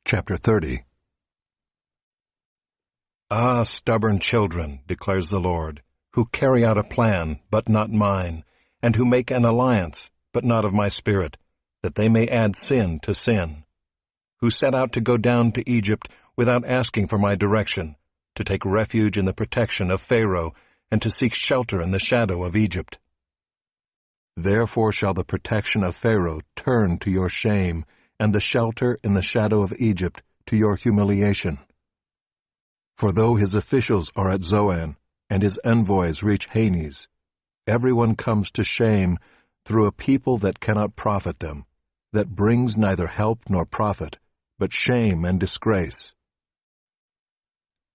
Chapter 30. Ah, stubborn children, declares the Lord, who carry out a plan, but not mine, and who make an alliance, but not of my spirit, that they may add sin to sin, who set out to go down to Egypt without asking for my direction, to take refuge in the protection of Pharaoh, and to seek shelter in the shadow of Egypt. Therefore shall the protection of Pharaoh turn to your shame, and the shelter in the shadow of Egypt to your humiliation. For though his officials are at Zoan, and his envoys reach Hanes, everyone comes to shame through a people that cannot profit them, that brings neither help nor profit, but shame and disgrace.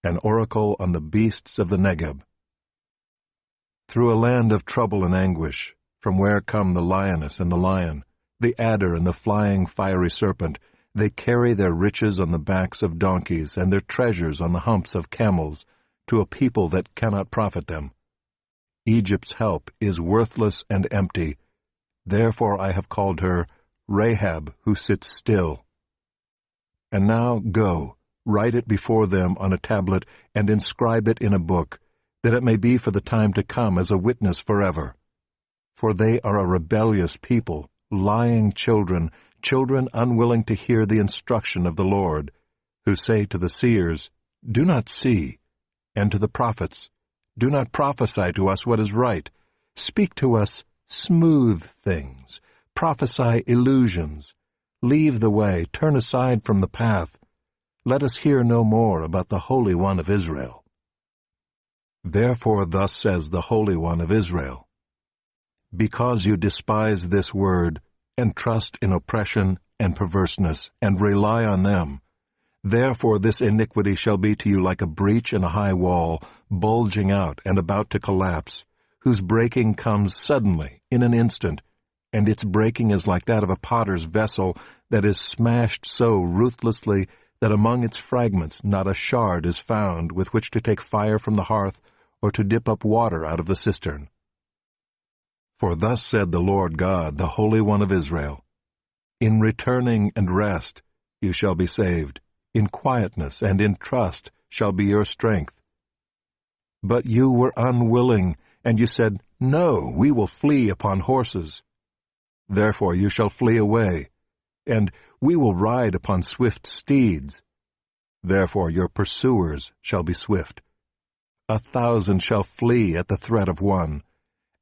An oracle on the beasts of the Negeb. Through a land of trouble and anguish, from where come the lioness and the lion, the adder and the flying fiery serpent, they carry their riches on the backs of donkeys and their treasures on the humps of camels, to a people that cannot profit them. Egypt's help is worthless and empty. Therefore I have called her Rahab, who sits still. And now go, write it before them on a tablet, and inscribe it in a book, that it may be for the time to come as a witness forever. For they are a rebellious people, lying children, children unwilling to hear the instruction of the Lord, who say to the seers, Do not see, and to the prophets, Do not prophesy to us what is right. Speak to us smooth things, prophesy illusions. Leave the way, turn aside from the path. Let us hear no more about the Holy One of Israel. Therefore thus says the Holy One of Israel, Because you despise this word, and trust in oppression and perverseness, and rely on them, therefore this iniquity shall be to you like a breach in a high wall, bulging out and about to collapse, whose breaking comes suddenly, in an instant, and its breaking is like that of a potter's vessel that is smashed so ruthlessly that among its fragments not a shard is found with which to take fire from the hearth or to dip up water out of the cistern. For thus said the Lord God, the Holy One of Israel, In returning and rest you shall be saved, in quietness and in trust shall be your strength. But you were unwilling, and you said, No, we will flee upon horses. Therefore you shall flee away, and we will ride upon swift steeds. Therefore your pursuers shall be swift. 1,000 shall flee at the threat of one.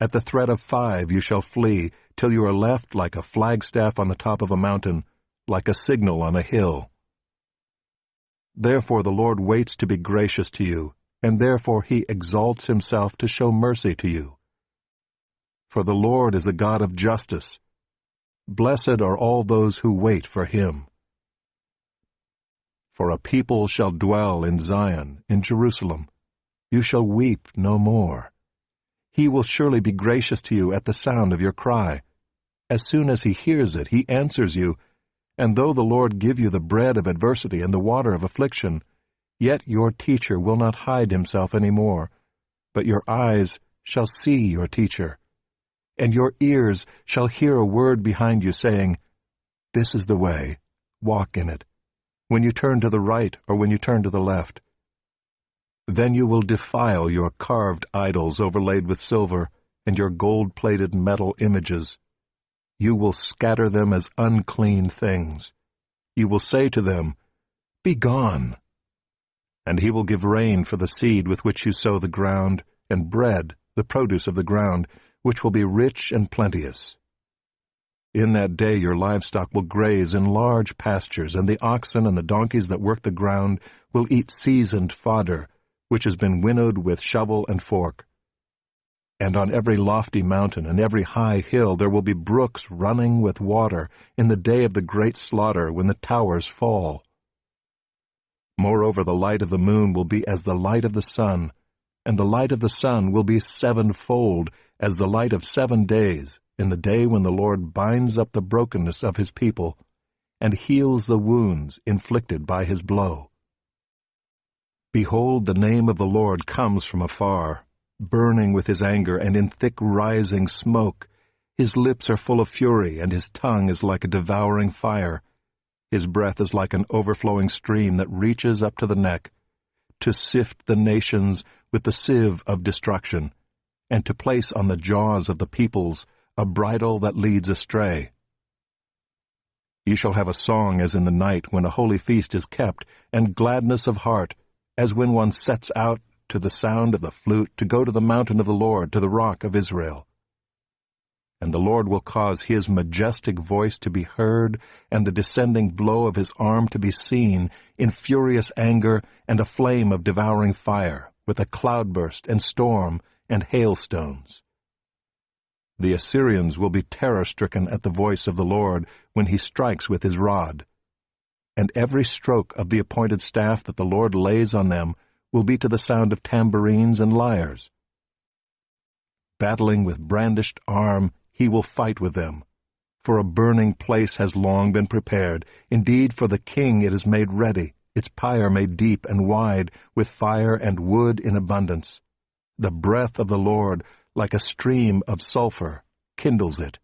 At the threat of 5 you shall flee, till you are left like a flagstaff on the top of a mountain, like a signal on a hill. Therefore the Lord waits to be gracious to you, and therefore he exalts himself to show mercy to you. For the Lord is a God of justice. Blessed are all those who wait for him. For a people shall dwell in Zion, in Jerusalem. You shall weep no more. He will surely be gracious to you at the sound of your cry. As soon as he hears it, he answers you. And though the Lord give you the bread of adversity and the water of affliction, yet your teacher will not hide himself any more, but your eyes shall see your teacher, and your ears shall hear a word behind you saying, This is the way, walk in it, when you turn to the right or when you turn to the left. Then you will defile your carved idols overlaid with silver, and your gold-plated metal images. You will scatter them as unclean things. You will say to them, Be gone. And he will give rain for the seed with which you sow the ground, and bread, the produce of the ground, which will be rich and plenteous. In that day your livestock will graze in large pastures, and the oxen and the donkeys that work the ground will eat seasoned fodder, which has been winnowed with shovel and fork. And on every lofty mountain and every high hill there will be brooks running with water in the day of the great slaughter when the towers fall. Moreover, the light of the moon will be as the light of the sun, and the light of the sun will be 7-fold as the light of 7 days, in the day when the Lord binds up the brokenness of his people and heals the wounds inflicted by his blow. Behold, the name of the Lord comes from afar, burning with his anger and in thick rising smoke. His lips are full of fury, and his tongue is like a devouring fire. His breath is like an overflowing stream that reaches up to the neck, to sift the nations with the sieve of destruction, and to place on the jaws of the peoples a bridle that leads astray. Ye shall have a song as in the night when a holy feast is kept, and gladness of heart, as when one sets out to the sound of the flute to go to the mountain of the Lord, to the rock of Israel. And the Lord will cause his majestic voice to be heard, and the descending blow of his arm to be seen, in furious anger and a flame of devouring fire, with a cloudburst and storm and hailstones. The Assyrians will be terror-stricken at the voice of the Lord when he strikes with his rod. And every stroke of the appointed staff that the Lord lays on them will be to the sound of tambourines and lyres. Battling with brandished arm, he will fight with them. For a burning place has long been prepared. Indeed, for the king it is made ready, its pyre made deep and wide, with fire and wood in abundance. The breath of the Lord, like a stream of sulfur, kindles it.